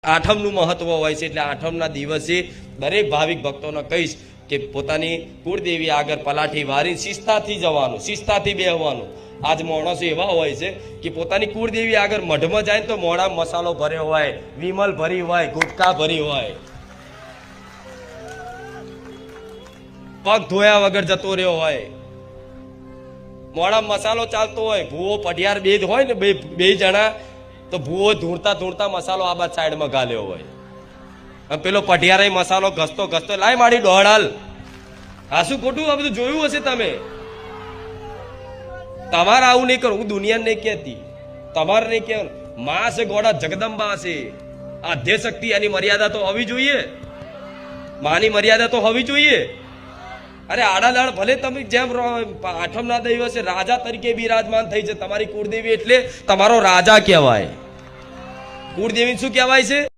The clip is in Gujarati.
આઠમનું મહત્વ હોય છે એટલે આઠમના દિવસે દરેક ભાવિક ભક્તોને કહીશ કે પોતાની કુળદેવી આગળ પલાઠી વારી શિસ્તાથી જવાનું, શિસ્તાથી બેહવાનું. આજ માણસો એવા હોય છે કે પોતાની કુળદેવી આગળ મઢમાં જાય તો મોઢામાં મસાલો ભર્યો હોય, વિમલ ભરી હોય, ગુટકા ભરી હોય, પગ ધોયા વગર જતો રહ્યો હોય, મોઢામાં મસાલો ચાલતો હોય, ભૂવો પઢિયાર બે હોય ને બે જણા, તો ભૂવો ધૂળતા ધૂળતા મસાલો આ બાદ સાઈડમાં ગાલ્યો હોય. પેલો પઢિયારે મસાલો ઘસતો ઘસતો લાય મારી દોડાલ. આ શું ખોટું? આ બધું જોયું હશે તમે. તમારે આવું નહીં કરું, હું દુનિયાને નહીં કહેતી, તમારે નહીં કહેવાનું. માં છે ગોડા, જગદંબા છે, આધ્ય શક્તિ, એની મર્યાદા તો હોવી જોઈએ. માની મર્યાદા તો હોવી જોઈએ. અરે આડાદાડ ભલે તમે જેમ આઠમના દિવસે રાજા તરીકે બિરાજમાન થઈ છે, તમારી કુળદેવી એટલે તમારો રાજા કહેવાય. કુળદેવી શું કહેવાય છે?